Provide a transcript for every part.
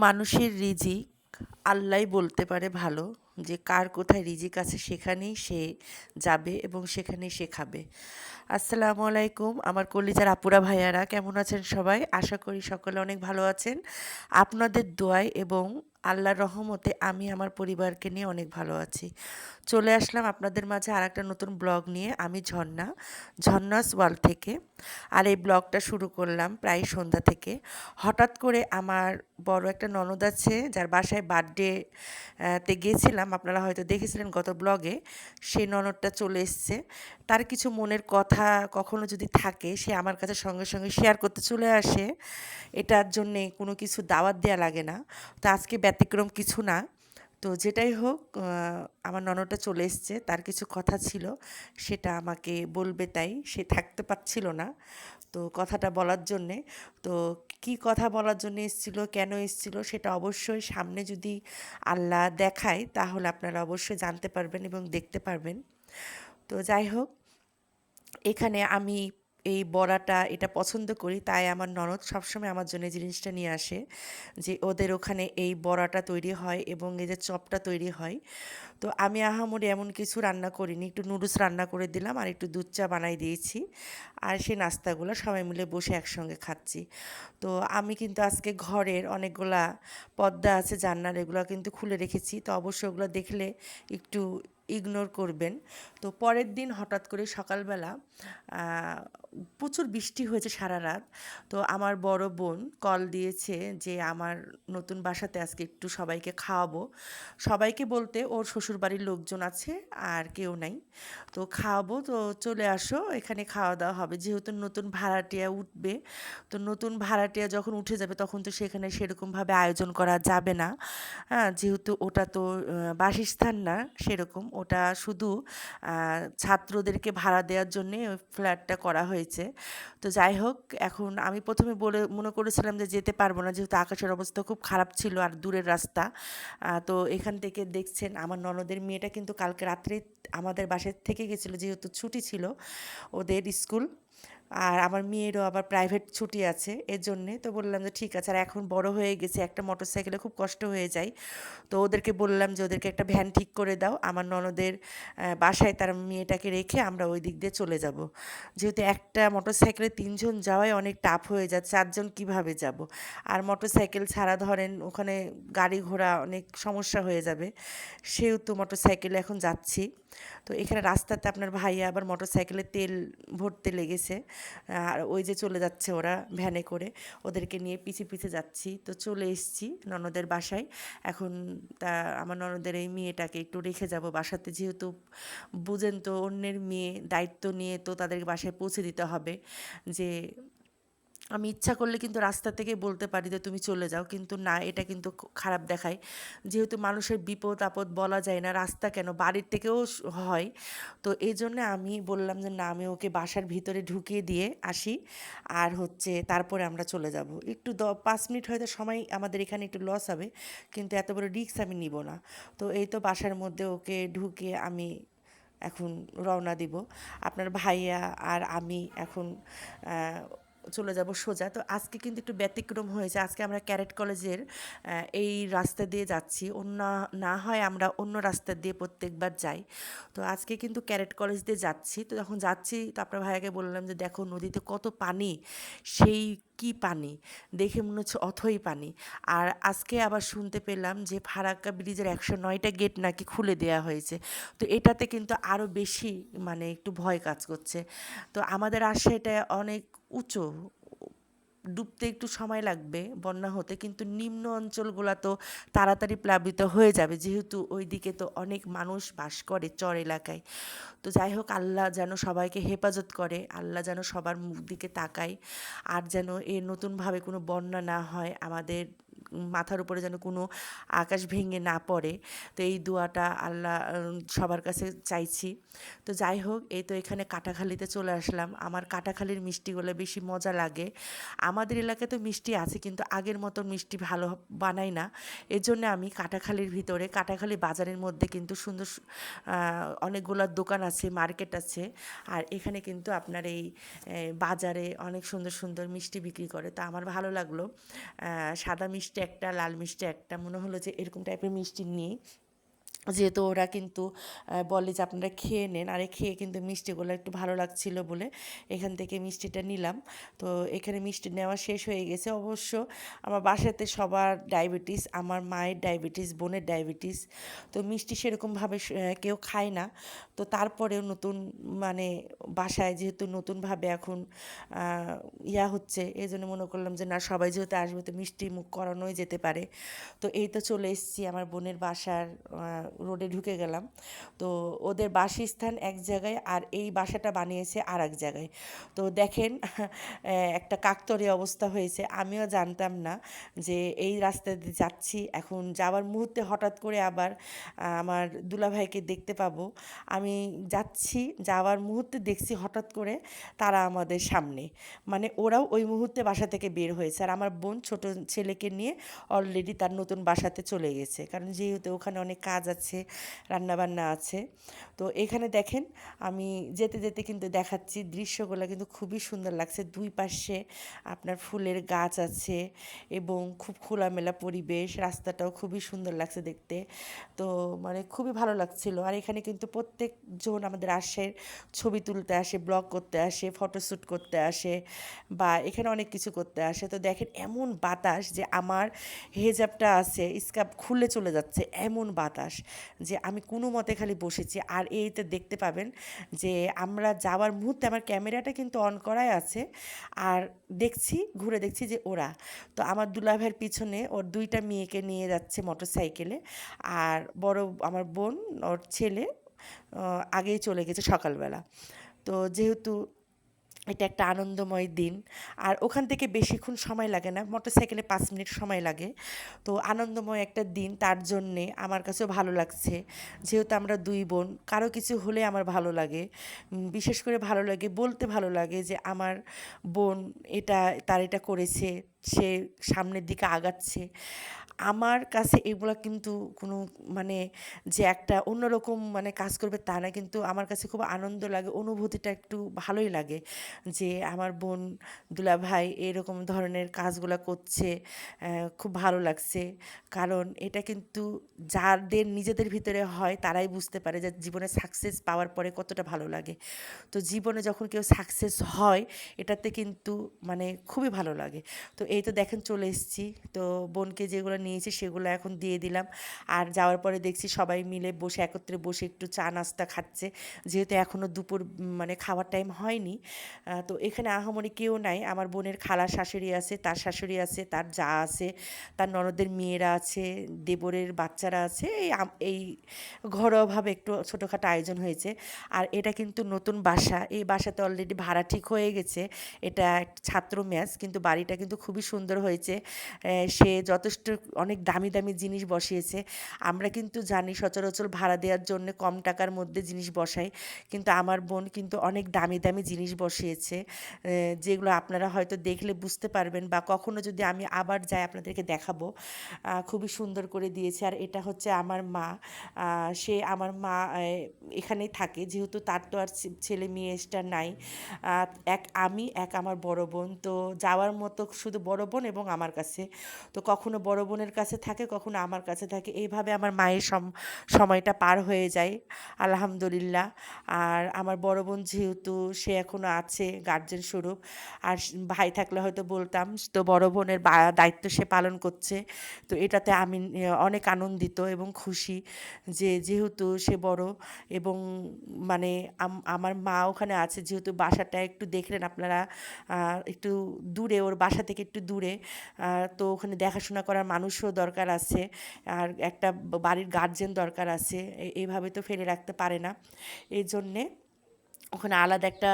মানুষের রিজিক আল্লাহই বলতে পারে ভালো, যে কার কোথায় রিজিক আছে সেখানেই সে যাবে এবং সেখানেই সে খাবে। আসসালামু আলাইকুম আমার কলিজার আপুরা ভাইয়ারা, কেমন আছেন সবাই? আশা করি সকলে অনেক ভালো আছেন। আপনাদের দোয়ায় এবং আল্লাহর রহমতে আমি আমার পরিবারকে নিয়ে অনেক ভালো আছি। চলে আসলাম আপনাদের মাঝে আরেকটা নতুন ব্লগ নিয়ে। আমি ঝর্ণা, ঝর্ণাস ওয়ার্ল্ড থেকে। আর এই ব্লগটা শুরু করলাম প্রায় সন্ধ্যা থেকে। হঠাৎ করে আমার বড় একটা ননদ আছে, যার বাসায় বার্থডে তে গিয়েছিলাম, আপনারা হয়তো দেখেছিলেন গত ব্লগে। সেই ননদটা চলে এসছে। তার কিছু মনের কথা কখনো যদি থাকে, সে আমার কাছে সঙ্গে সঙ্গে শেয়ার করতে চলে আসে। এটার জন্যে কোনো কিছু দাওয়াত দেওয়া লাগে না। তো আজকে ব্যতিক্রম কিছু না। তো যেটাই হোক, আমার ননদটা চলে এসছে, তার কিছু কথা ছিল, সেটা আমাকে বলবে, তাই সে থাকতে পারছিল না তো কথাটা বলার জন্যে। তো কী কথা বলার জন্য এসেছিলো, কেন এসেছিলো, সেটা অবশ্যই সামনে যদি আল্লাহ দেখায় তাহলে আপনারা অবশ্যই জানতে পারবেন এবং দেখতে পারবেন। তো যাই হোক, এখানে আমি এই বড়াটা এটা পছন্দ করি, তাই আমার ননদ সবসময় আমার জন্য এই জিনিসটা নিয়ে আসে, যে ওদের ওখানে এই বড়াটা তৈরি হয় এবং এই যে চপটা তৈরি হয়। তো আমি আহামরি এমন কিছু রান্না করিনি, একটু নুডলস রান্না করে দিলাম আর একটু দুধ চা বানাই দিয়েছি। আর সেই নাস্তাগুলো সবাই মিলে বসে একসঙ্গে খাচ্ছি। তো আমি কিন্তু আজকে ঘরের অনেকগুলা পর্দা আছে জানলার, এগুলো কিন্তু খুলে রেখেছি, তো অবশ্যই ওগুলো দেখলে একটু ইগনোর করবেন। তো পরের দিন হঠাৎ করে সকালবেলা প্রচুর বৃষ্টি হয়েছে সারা রাত। তো আমার বড় বোন কল দিয়েছে যে আমার নতুন বাসাতে আজকে একটু সবাইকে খাওয়াবো। সবাইকে বলতে ওর শ্বশুরবাড়ির লোকজন আছে আর কেউ নাই। তো খাওয়াবো, তো চলে আসো, এখানে খাওয়া দাওয়া হবে। যেহেতু নতুন ভাড়াটিয়া উঠবে, তো নতুন ভাড়াটিয়া যখন উঠে যাবে তখন তো সেখানে সেরকমভাবে আয়োজন করা যাবে না। হ্যাঁ, যেহেতু ওটা তো বাসস্থান না সেরকম, ওটা শুধু ছাত্রদেরকে ভাড়া দেওয়ার জন্যে ওই ফ্ল্যাটটা করা হয়েছে। তো যাই হোক, এখন আমি প্রথমে বলে মনে করেছিলাম যে যেতে পারবো না, যেহেতু আকাশের অবস্থা খুব খারাপ ছিল আর দূরের রাস্তা। তো এখান থেকে দেখছেন আমার ননদের মেয়েটা কিন্তু কালকে রাত্রে আমাদের বাসায় থেকে গেছিলো, যেহেতু ছুটি ছিল ওদের স্কুল। আর আমার মেয়েরও আবার প্রাইভেট ছুটি আছে, এর জন্যে তো বললাম যে ঠিক আছে। আর এখন বড় হয়ে গেছে, একটা মোটরসাইকেলে খুব কষ্ট হয়ে যায়। তো ওদেরকে বললাম যে ওদেরকে একটা ভ্যান ঠিক করে দাও, আমার ননদের বাসায় তার মেয়েটাকে রেখে আমরা ওই দিক দিয়ে চলে যাব। যেহেতু একটা মোটরসাইকেলে ৩ জন যাওয়াই অনেক টাফ হয়ে যায়, ৪ জন কীভাবে যাব? আর মোটরসাইকেল ছাড়া ধরেন ওখানে গাড়ি ঘোড়া অনেক সমস্যা হয়ে যাবে, সেহেতু মোটরসাইকেলে এখন যাচ্ছি। তো এখানে রাস্তাতে আপনার ভাইয়া আবার মোটরসাইকেলে তেল ভরতে লেগেছে, আর ওই যে চলে যাচ্ছে ওরা ভ্যানে করে, ওদেরকে নিয়ে পিছে পিছে যাচ্ছি। তো চলে এসেছি ননদের বাসায়। এখন তা আমার ননদের এই মেয়েটাকে একটু রেখে যাব বাসাতে, যেহেতু বুঝেন তো অন্যের মেয়ে, দায়িত্ব নিয়ে তো তাদের বাসায় পৌঁছে দিতে হবে। যে আমি ইচ্ছা করলে কিন্তু রাস্তা থেকে বলতে পারি যে তুমি চলে যাও, কিন্তু না, এটা কিন্তু খারাপ দেখায়। যেহেতু মানুষের বিপদ আপদ বলা যায় না, রাস্তা কেন বাড়ির থেকেও হয়। তো এই জন্যে আমি বললাম যে না, আমি ওকে বাসার ভিতরে ঢুকিয়ে দিয়ে আসি, আর হচ্ছে তারপরে আমরা চলে যাব। একটু ৫ মিনিট হয়তো সময় আমাদের এখানে একটু লস হবে, কিন্তু এত বড় রিস্ক আমি নিব না। তো এই তো বাসার মধ্যে ওকে ঢুকিয়ে আমি এখন রওনা দিব। আপনার ভাইয়া আর আমি এখন চলে যাব সোজা। তো আজকে কিন্তু একটু ব্যতিক্রম হয়েছে। আজকে আমরা ক্যাডেট কলেজের এই রাস্তা দিয়ে যাচ্ছি। অন্য না হয় আমরা অন্য রাস্তা দিয়ে প্রত্যেকবার যাই। তো আজকে কিন্তু ক্যাডেট কলেজ দিয়ে যাচ্ছি। তো যখন যাচ্ছি তো আপনার ভাইয়াকে বললাম যে দেখো নদীতে কত পানি, সেই কি পানি, দেখে মনে হচ্ছে অথই পানি। আর আজকে আবার শুনতে পেলাম যে ফারাক্কা ব্রিজের ১০৯টা গেট নাকি খুলে দেয়া হয়েছে। তো এটাতে কিন্তু আরও বেশি মানে একটু ভয় কাজ করছে। তো আমাদের রাজশাহীটা অনেক উঁচু, ডুবতে একটু সময় লাগবে বন্যা হতে, কিন্তু নিম্ন অঞ্চলগুলা তো তাড়াতাড়ি প্লাবিত হয়ে যাবে, যেহেতু ওই দিকে তো অনেক মানুষ বাস করে চর এলাকায়। তো যাই হোক, আল্লাহ যেন সবাইকে হেফাজত করে, আল্লাহ যেন সবার মুখ দিকে তাকায়, আর যেন এ নতুনভাবে কোনো বন্যা না হয়, আমাদের মাথার উপরে যেন কোনো আকাশ ভেঙে না পড়ে। তো এই দোয়াটা আল্লাহ সবার কাছে চাইছি। তো যাই হোক, এই তো এখানে কাটাখালিতে চলে আসলাম। আমার কাটাখালির মিষ্টিগুলো বেশি মজা লাগে। আমাদের এলাকায় তো মিষ্টি আছে, কিন্তু আগের মতো মিষ্টি ভালো বানাই না। এর জন্য আমি কাটাখালির ভিতরে, কাটাখালি বাজারের মধ্যে কিন্তু সুন্দর অনেকগুলো দোকান আছে, মার্কেট আছে। আর এখানে কিন্তু আপনার এই বাজারে অনেক সুন্দর সুন্দর মিষ্টি বিক্রি করে। তা আমার ভালো লাগলো, সাদা মিষ্টি মিষ্টি একটা, লাল মিষ্টি একটা, মনে হলো যে এরকম টাইপের মিষ্টি নিই, যেহেতু ওরা কিন্তু বলে যে আপনারা খেয়ে নেন, আর খেয়ে কিন্তু মিষ্টিগুলো একটু ভালো লাগছিল বলে এখান থেকে মিষ্টিটা নিলাম। তো এখানে মিষ্টি নেওয়া শেষ হয়ে গেছে। অবশ্য আমার বাসাতে সবার ডায়াবেটিস, আমার মায়ের ডায়াবেটিস, বোনের ডায়াবেটিস, তো মিষ্টি সেরকমভাবে কেউ খায় না। তো তারপরেও নতুন মানে বাসায় যেহেতু নতুনভাবে এখন হচ্ছে, এই জন্য মনে করলাম যে না, সবাই যেহেতু আসবে তো মিষ্টি মুখ করানোই যেতে পারে। তো এই তো চলে এসেছি আমার বোনের বাসার রোডে ঢুকে গেলাম। তো ওদের বাসস্থান এক জায়গায় আর এই বাসাটা বানিয়েছে আর এক জায়গায়। তো দেখেন একটা কাকতালীয় অবস্থা হয়েছে। আমিও জানতাম না যে এই রাস্তা দিয়ে যাচ্ছি, এখন যাওয়ার মুহূর্তে হঠাৎ করে আবার আমার দুলাভাইকে দেখতে পাবো। আমি যাচ্ছি, যাওয়ার মুহূর্তে দেখছি হঠাৎ করে তারা আমাদের সামনে, মানে ওরাও ওই মুহূর্তে বাসা থেকে বের হয়েছে, আর আমার বোন ছোট ছেলেকে নিয়ে অলরেডি তার নতুন বাসাতে চলে গেছে, কারণ যেহেতু ওখানে অনেক কাজ আছে, রান্নাবান্না আছে। তো এখানে দেখেন আমি যেতে যেতে কিন্তু দেখাচ্ছি দৃশ্যগুলো কিন্তু খুবই সুন্দর লাগছে। দুই পাশে আপনার ফুলের গাছ আছে এবং খুব খোলামেলা পরিবেশ, রাস্তাটাও খুবই সুন্দর লাগছে দেখতে। তো মানে খুবই ভালো লাগছিল। আর এখানে কিন্তু প্রত্যেকজন আমাদের আসে, ছবি তুলতে আসে, ব্লগ করতে আসে, ফটোশ্যুট করতে আসে, বা এখানে অনেক কিছু করতে আসে। তো দেখেন এমন বাতাস যে আমার হেজাবটা আছে স্কার্ফ খুলে চলে যাচ্ছে, এমন বাতাস যে আমি কোনো মতে খালি বসেছি। আর এইতে দেখতে পাবেন যে আমরা যাওয়ার মুহূর্তে আমার ক্যামেরাটা কিন্তু অন করাই আছে, আর দেখছি, ঘুরে দেখছি যে ওরা, তো আমার দুলাভাইয়ের পিছনে ওর দুইটা মেয়েকে নিয়ে যাচ্ছে মোটর সাইকেলে, আর বড় আমার বোন, ওর ছেলে আগেই চলে গেছে সকালবেলা। তো যেহেতু এটা একটা আনন্দময় দিন, আর ওখান থেকে বেশিক্ষণ সময় লাগে না, মোটরসাইকেলে 5 মিনিট সময় লাগে। তো আনন্দময় একটা দিন, তার জন্যে আমার কাছেও ভালো লাগছে। যেহেতু আমরা দুই বোন, কারো কিছু হলে আমার ভালো লাগে, বিশেষ করে ভালো লাগে, বলতে ভালো লাগে যে আমার বোন এটা, তার এটা করেছে, সে সামনের দিকে আগাচ্ছে। আমার কাছে এগুলা কিন্তু কোনো মানে যে একটা অন্যরকম মানে কাজ করবে তা না, কিন্তু আমার কাছে খুব আনন্দ লাগে, অনুভূতিটা একটু ভালোই লাগে যে আমার বোন, দুলাভাই এরকম ধরনের কাজগুলা করছে। খুব ভালো লাগছে, কারণ এটা কিন্তু যাদের নিজেদের ভিতরে হয় তারাই বুঝতে পারে যে জীবনে সাকসেস পাওয়ার পরে কতটা ভালো লাগে। তো জীবনে যখন কেউ সাকসেস হয় এটাতে কিন্তু মানে খুবই ভালো লাগে। তো এই তো দেখেন চলে এসেছি, তো বোনকে যেগুলো নিয়েছি সেগুলো এখন দিয়ে দিলাম। আর যাওয়ার পরে দেখছি সবাই মিলে বসে একত্রে বসে একটু চা নাস্তা খাচ্ছে, যেহেতু এখনও দুপুর মানে খাওয়ার টাইম হয়নি। তো এখানে আহামরি কেউ নাই, আমার বোনের খালা শাশুড়ি আছে, তার শাশুড়ি আছে, তার জা আছে, তার ননদের মেয়েরা আছে, দেবরের বাচ্চারা আছে, এই ঘরোয়াভাবে একটু ছোটোখাটো আয়োজন হয়েছে। আর এটা কিন্তু নতুন বাসা, এই বাসাতে অলরেডি ভাড়া ঠিক হয়ে গেছে। এটা একটা ছাত্র মেস, কিন্তু বাড়িটা কিন্তু খুবই সুন্দর হয়েছে। সে যথেষ্ট অনেক দামি দামি জিনিস বসিয়েছে। আমরা কিন্তু জানি সচরাচর ভাড়া দেওয়ার জন্য কম টাকার মধ্যে জিনিস বসাই, কিন্তু আমার বোন কিন্তু অনেক দামি দামি জিনিস বসিয়েছে, যেগুলো আপনারা হয়তো দেখলে বুঝতে পারবেন, বা কখনো যদি আমি আবার যাই আপনাদেরকে দেখাবো। খুবই সুন্দর করে দিয়েছে। আর এটা হচ্ছে আমার মা, সে আমার মা এখানেই থাকে, যেহেতু তার তো আর ছেলে মেয়ে এক্সট্রা নাই। এক আমি, এক আমার বড় বোন, তো যাওয়ার মতো শুধু বড় বোন এবং আমার কাছে। তো কখনো বড় বোনের কাছে থাকে, কখনো আমার কাছে থাকে, এইভাবে আমার মায়ের সময়টা পার হয়ে যায় আলহামদুলিল্লাহ। আর আমার বড় বোন যেহেতু সে এখনও আছে গার্জেন স্বরূপ, আর ভাই থাকলে হয়তো বলতাম, তো বড় বোনের দায়িত্ব সে পালন করছে। তো এটাতে আমি অনেক আনন্দিত এবং খুশি যে যেহেতু সে বড়, এবং মানে আমার মা ওখানে আছে, যেহেতু বাসাটা একটু দেখলেন আপনারা, একটু দূরে, ওর বাসা থেকে একটু দূরে। তো ওখানে দেখাশোনা করার মানুষও দরকার আছে, আর একটা বাড়ির গার্জেন দরকার আছে, এইভাবে তো ফেলে রাখতে পারে না। এই জন্যে ওখানে আলাদা একটা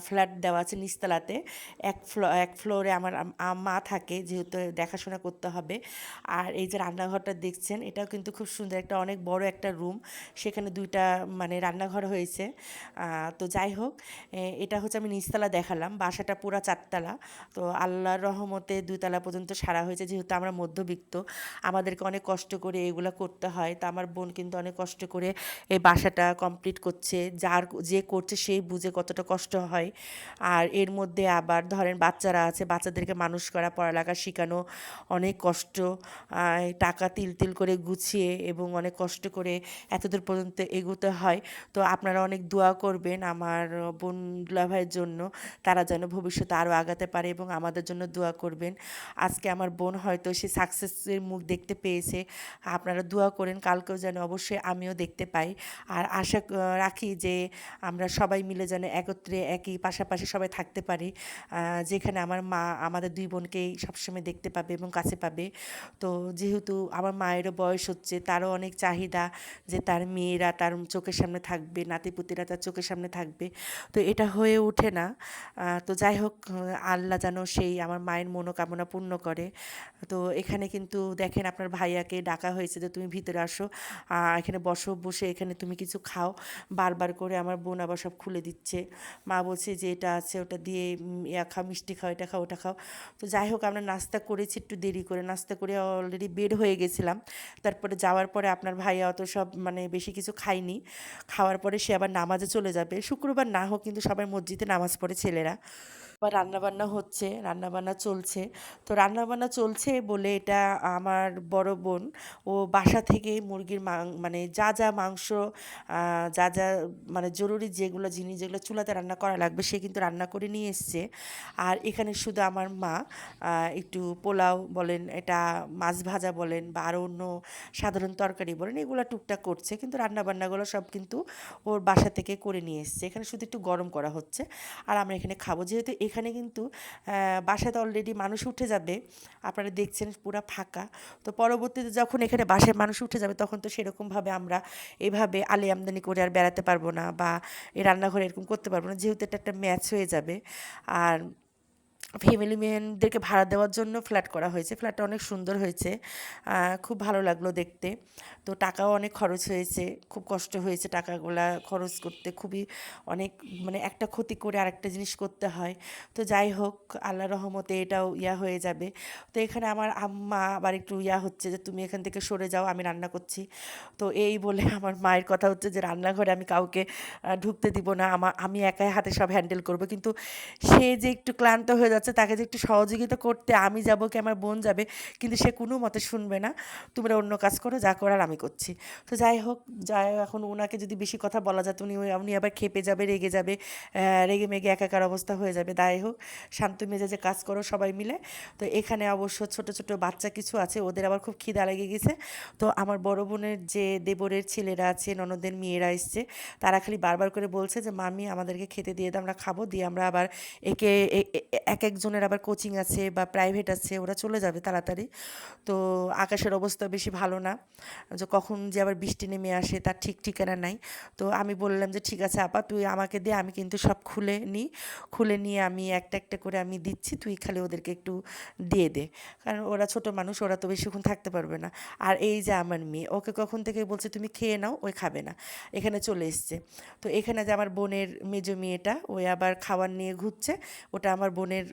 ফ্ল্যাট দেওয়া আছে নিচতলাতে। এক ফ্লোরে আমার মা থাকে, যেহেতু দেখাশোনা করতে হবে। আর এই যে রান্নাঘরটা দেখছেন, এটাও কিন্তু খুব সুন্দর, একটা অনেক বড় একটা রুম, সেখানে দুইটা মানে রান্নাঘর হয়েছে। তো যাই হোক, এটা হচ্ছে আমি নিচতলা দেখালাম, বাসাটা পুরা 4 তলা। তো আল্লাহর রহমতে 2 তলা পর্যন্ত সারা হয়েছে, যেহেতু আমরা মধ্যবিত্ত, আমাদেরকে অনেক কষ্ট করে এগুলো করতে হয়। তো আমার বোন কিন্তু অনেক কষ্ট করে এই বাসাটা কমপ্লিট করছে, যে করছে সেই বুঝে কতটা কষ্ট হয়। আর এর মধ্যে আবার ধরেন বাচ্চারা আছে, বাচ্চাদেরকে মানুষ করা, পড়ালেখা শেখানো অনেক কষ্ট। টাকা তিল তিল করে গুছিয়ে এবং অনেক কষ্ট করে এতদূর পর্যন্ত এগোতে হয়। তো আপনারা অনেক দোয়া করবেন আমার বোন দুলাভাইয়ের জন্য, তারা যেন ভবিষ্যতে আরও আগাতে পারে এবং আমাদের জন্য দোয়া করবেন। আজকে আমার বোন হয়তো সে সাকসেসের মুখ দেখতে পেয়েছে, আপনারা দোয়া করেন কালকেও যেন অবশ্যই আমিও দেখতে পাই। আর আশা রাখি যে আমরা সবাই মিলে যেন একত্রে একই পাশাপাশি সবাই থাকতে পারি, যেখানে আমার মা আমাদের দুই বোনকেই সবসময় দেখতে পাবে এবং কাছে পাবে। তো যেহেতু আমার মায়েরও বয়স হচ্ছে, তারও অনেক চাহিদা যে তার মেয়েরা তার চোখের সামনে থাকবে, নাতিপুতিরা তার চোখের সামনে থাকবে। তো এটা হয়ে ওঠে না। তো যাই হোক, আল্লাহ যেন সেই আমার মায়ের মনোকামনা পূর্ণ করে। তো এখানে কিন্তু দেখেন আপনার ভাইয়াকে ডাকা হয়েছে যে তুমি ভিতরে আসো, এখানে বসো, বসে এখানে তুমি কিছু খাও। বারবার করে আমার বোন আবার সব খুলে দিচ্ছে। মা বলছে যে এটা আছে ওটা দিয়ে ইয়া খাও, মিষ্টি খাও, এটা খাও, ওটা খাও। তো যাই হোক, আমরা নাস্তা করেছি একটু দেরি করে, নাস্তা করে অলরেডি বের হয়ে গেছিলাম। তারপরে যাওয়ার পরে আপনার ভাইয়া অত সব মানে বেশি কিছু খায়নি। খাওয়ার পরে সে আবার নামাজে চলে যাবে। শুক্রবার না হোক কিন্তু সবাই মসজিদে নামাজ পড়ে ছেলেরা। বা রান্নাবান্না হচ্ছে, রান্নাবান্না চলছে। তো রান্নাবান্না চলছে বলে এটা আমার বড় বোন ও বাসা থেকেই মুরগির মানে যা মাংস, যা মানে জরুরি যেগুলো জিনিস যেগুলো চুলাতে রান্না করা লাগবে সে কিন্তু রান্না করে নিয়ে এসছে। আর এখানে শুধু আমার মা একটু পোলাও বলেন, এটা মাছ ভাজা বলেন বা আরও অন্য সাধারণ তরকারি বলেন, এগুলো টুকটাক করছে, কিন্তু রান্নাবান্নাগুলো সব কিন্তু ওর বাসা থেকে করে নিয়ে এসছে। এখানে শুধু একটু গরম করা হচ্ছে আর আমরা এখানে খাবো। যেহেতু এখানে কিন্তু বাসাতে অলরেডি মানুষ উঠে যাবে, আপনারা দেখছেন পুরা ফাঁকা। তো পরবর্তীতে যখন এখানে বাসায় মানুষ উঠে যাবে তখন তো সেরকমভাবে আমরা এভাবে আলি আমদানি করে আর বেড়াতে পারবো না বা এই রান্নাঘরে এরকম করতে পারবো না, যেহেতু এটা একটা ম্যাচ হয়ে যাবে। আর ফ্যামিলি ম্যানদেরকে ভাড়া দেওয়ার জন্য ফ্ল্যাট করা হয়েছে। ফ্ল্যাটটা অনেক সুন্দর হয়েছে, খুব ভালো লাগলো দেখতে। তো টাকাও অনেক খরচ হয়েছে, খুব কষ্ট হয়েছে টাকাগুলা খরচ করতে, খুবই অনেক মানে একটা ক্ষতি করে আরেকটা জিনিস করতে হয়। তো যাই হোক, আল্লাহর রহমতে এটাও ইয়া হয়ে যাবে। তো এখানে আমার আম্মা আবার একটু ইয়া হচ্ছে যে তুমি এখান থেকে সরে যাও, আমি রান্না করছি। তো এই বলে আমার মায়ের কথা হচ্ছে যে রান্নাঘরে আমি কাউকে ঢুকতে দিব না, আমি একাই হাতে সব হ্যান্ডেল করব। কিন্তু সে যে একটু ক্লান্ত হয়ে যাচ্ছে, তাকে যে একটু সহযোগিতা করতে আমি যাব কি আমার বোন যাবে, কিন্তু সে কোনো মতে শুনবে না। তোমরা অন্য কাজ করো, যা করার আমি করছি। তো যাই হোক, এখন ওনাকে যদি বেশি কথা বলা যায় উনি আবার খেপে যাবে, রেগে যাবে, রেগে মেগে একাকার অবস্থা হয়ে যাবে। যাই হোক, শান্ত মেজাজে কাজ করো সবাই মিলে। তো এখানে অবশ্য ছোট ছোট বাচ্চা কিছু আছে, ওদের আবার খুব খিদা লেগে গেছে। তো আমার বড় বোনের যে দেবরের ছেলেরা আছে, ননদের মেয়েরা এসছে, তারা খালি বারবার করে বলছে যে মামি আমাদেরকে খেতে দিয়ে দাও, আমরা খাবো, দিয়ে আমরা আবার একে এক একজনের আবার কোচিং আছে বা প্রাইভেট আছে, ওরা চলে যাবে তাড়াতাড়ি। তো আকাশের অবস্থা বেশি ভালো না, যে কখন যে আবার বৃষ্টি নেমে আসে তার ঠিক ঠিকানা নাই। তো আমি বললাম যে ঠিক আছে আপা, তুই আমাকে দে, আমি কিন্তু সব খুলে নিয়ে আমি একটা একটা করে আমি দিচ্ছি, তুই খালি ওদেরকে একটু দিয়ে দে, কারণ ওরা ছোট মানুষ, ওরা তো বেশিক্ষণ থাকতে পারবে না। আর এই যে আমার মেয়ে, ওকে কখন থেকে বলছে তুমি খেয়ে নাও, ওই খাবে না, এখানে চলে এসছে। তো এখানে যে আমার বোনের মেজো মেয়েটা, ওই আবার খাবার নিয়ে ঘুরছে, ওটা আমার বোনের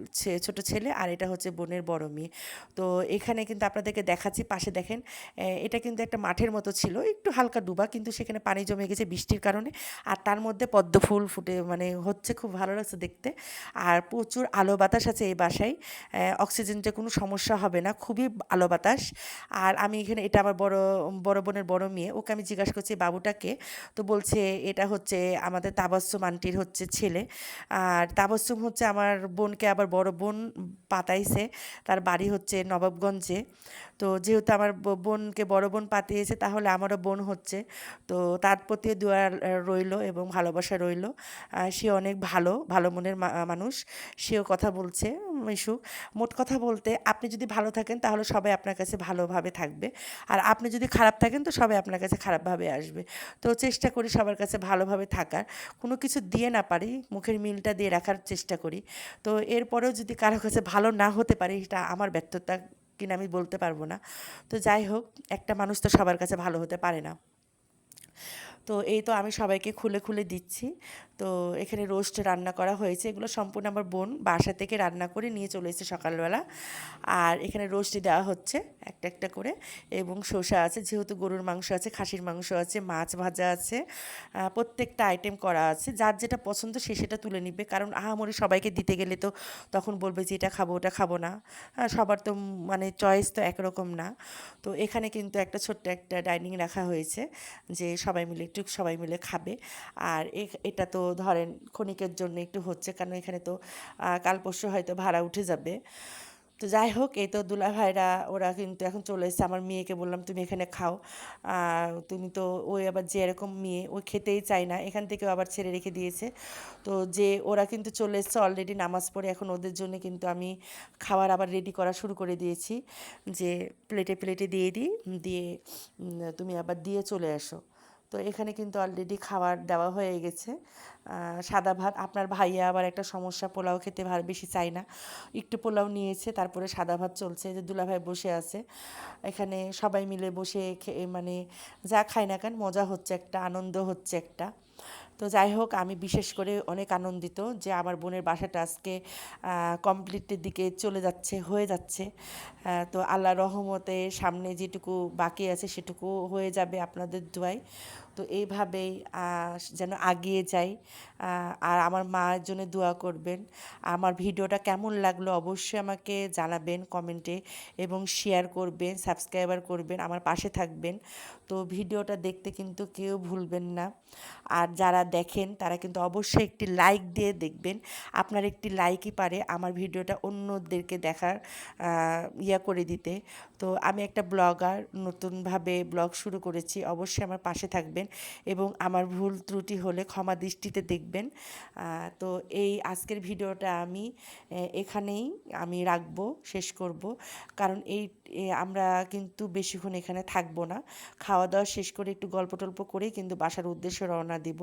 ছোট ছেলে, আর এটা হচ্ছে বোনের বড় মেয়ে। তো এখানে কিন্তু আপনাদেরকে দেখাচ্ছি, পাশে দেখেন, এটা কিন্তু একটা মাঠের মতো ছিল, একটু হালকা ডুবা, কিন্তু সেখানে পানি জমে গেছে বৃষ্টির কারণে। আর তার মধ্যে পদ্ম ফুল ফুটে মানে হচ্ছে, খুব ভালো লাগছে দেখতে। আর প্রচুর আলো বাতাস আছে এই বাসায়, অক্সিজেনটা কোনো সমস্যা হবে না, খুবই আলো বাতাস। আর আমি এখানে, এটা আমার বড় বড় বোনের বড় মেয়ে, ওকে আমি জিজ্ঞাসা করছি বাবুটাকে। তো বলছে এটা হচ্ছে আমাদের তাবাস্সুম আন্টির হচ্ছে ছেলে। আর তাবাস্সুম হচ্ছে আমার বোনকে আবার বড় বোন পাতাইছে, তার বাড়ি হচ্ছে নবাবগঞ্জে। তো যেহেতু আমার বোনকে বড় বোন পাঠিয়েছে, তাহলে আমারও বোন হচ্ছে। তো তার প্রতি দোয়া রইল এবং ভালোবাসা রইল। সে অনেক ভালো মনের মানুষ, সেও কথা বলছে মিশুক। মোট কথা বলতে, আপনি যদি ভালো থাকেন তাহলে সবাই আপনার কাছে ভালোভাবে থাকবে, আর আপনি যদি খারাপ থাকেন তো সবাই আপনার কাছে খারাপভাবে আসবে। তো চেষ্টা করি সবার কাছে ভালোভাবে থাকার, কোনো কিছু দিয়ে না পারি, মুখের মিলটা দিয়ে রাখার চেষ্টা করি। তো এরপরেও যদি কারো কাছে ভালো না হতে পারে, এটা আমার ব্যর্থতা কিনা আমি বলতে পারবো না। তো যাই হোক, একটা মানুষ তো সবার কাছে ভালো হতে পারে না। তো এই তো আমি সবাইকে খুলে দিচ্ছি। তো এখানে রোস্ট রান্না করা হয়েছে, এগুলো সম্পূর্ণ আমার বোন বাসা থেকে রান্না করে নিয়ে চলে এসেছে সকালবেলা। আর এখানে রোস্টই দেওয়া হচ্ছে একটা একটা করে, এবং শসা আছে, যেহেতু গরুর মাংস আছে, খাসির মাংস আছে, মাছ ভাজা আছে, প্রত্যেকটা আইটেম করা আছে। যার যেটা পছন্দ সে সেটা তুলে নিবে, কারণ আহামরি সবাইকে দিতে গেলে তো তখন বলবে যে এটা খাবো ওটা খাবো না। সবার তো মানে চয়েস তো একরকম না। তো এখানে কিন্তু একটা ছোট্ট একটা ডাইনিং রাখা হয়েছে, যে সবাই মিলে খাবে। আর এটা তো ধরেন ক্ষণিকের জন্য একটু হচ্ছে, কারণ এখানে তো কাল পরশু হয়তো ভাড়া উঠে যাবে। তো যাই হোক, এই তো দুলাভাইরা ওরা কিন্তু এখন চলে এসেছে। আমার মেয়েকে বললাম তুমি এখানে খাও, তুমি তো, ওই আবার যে এরকম মেয়ে, ও খেতেই চায় না, এখান থেকেও আবার ছেড়ে রেখে দিয়েছে। তো যে ওরা কিন্তু চলে এসছে অলরেডি নামাজ পড়ে, এখন ওদের জন্য কিন্তু আমি খাবার আবার রেডি করা শুরু করে দিয়েছি, যে প্লেটে প্লেটে দিয়ে দিই, দিয়ে তুমি আবার দিয়ে চলে আসো। তো এখানে কিন্তু অলরেডি খাবার দেওয়া হয়ে গেছে। সাদা ভাত, আপনার ভাইয়া আবার একটা সমস্যা, পোলাও খেতে বেশি চায় না, একটু পোলাও নিয়েছে, তারপরে সাদা ভাত চলছে, যে দুলাভাই বসে আছে। এখানে সবাই মিলে বসে মানে যা খায় না কেন মজা হচ্ছে, একটা আনন্দ হচ্ছে একটা। তো যাই হোক, আমি বিশেষ করে অনেক আনন্দিত যে আমার বোনের বাসাটা আজকে কমপ্লিটের দিকে চলে যাচ্ছে, হয়ে যাচ্ছে। তো আল্লাহর রহমতে সামনে যেটুকু বাকি আছে সেটুকু হয়ে যাবে আপনাদের দোয়ায়। তো এইভাবেই যেন আগিয়ে যাই। আর আমার মায়ের জন্য দোয়া করবেন। আমার ভিডিওটা কেমন লাগলো অবশ্যই আমাকে জানাবেন কমেন্টে, এবং শেয়ার করবেন, সাবস্ক্রাইবার করবেন, আমার পাশে থাকবেন। তো ভিডিওটা দেখতে কিন্তু কেউ ভুলবেন না। আর যারা দেখেন তারা কিন্তু অবশ্যই একটি লাইক দিয়ে দেখবেন। আপনার একটি লাইকই পারে আমার ভিডিওটা অন্যদেরকে দেখার করে দিতে। তো আমি একটা ব্লগার, নতুনভাবে ব্লগ শুরু করেছি, অবশ্যই আমার পাশে থাকবেন, এবং আমার ভুল ত্রুটি হলে ক্ষমা দৃষ্টিতে দেখবেন। তো এই আজকের ভিডিওটা আমি এখানেই আমি রাখবো, শেষ করব, কারণ আমরা কিন্তু বেশিক্ষণ এখানে থাকবো না। খাওয়া দাওয়া শেষ করে একটু গল্প টল্প করেই কিন্তু বাসার উদ্দেশ্যে রওনা দিব।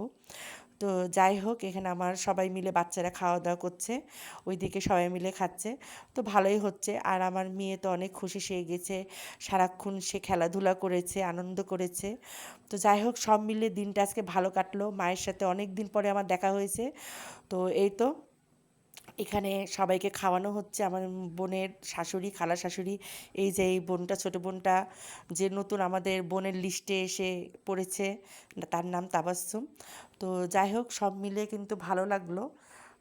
তো যাই হোক, এখানে আমার সবাই মিলে বাচ্চারা খাওয়া দাওয়া করছে, ওইদিকে সবাই মিলে খাচ্ছে। তো ভালোই হচ্ছে। আর আমার মেয়ে তো অনেক খুশি, সে গেছে, সারাক্ষণ সে খেলাধুলা করেছে, আনন্দ করেছে। তো যাই হোক, সব মিলিয়ে দিনটা আজকে ভালো কাটলো, মায়ের সাথে অনেক দিন পরে আমার দেখা হয়েছে। তো এই তো এখানে সবাইকে খাওয়ানো হচ্ছে, আমার বোনের শাশুড়ি, খালা শাশুড়ি, এই যে এই বোনটা, ছোটো বোনটা, যে নতুন আমাদের বোনের লিস্টে এসে পড়েছে, তার নাম তাবাস্সুম। তো যাই হোক, সব মিলিয়ে কিন্তু ভালো লাগলো।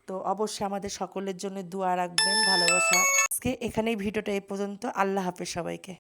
তো অবশ্যই আমাদের সকলের জন্য দোয়া রাখবেন, ভালোবাসা। আজকে এখানেই ভিডিওটা এই পর্যন্ত। আল্লাহ হাফেজ সবাইকে।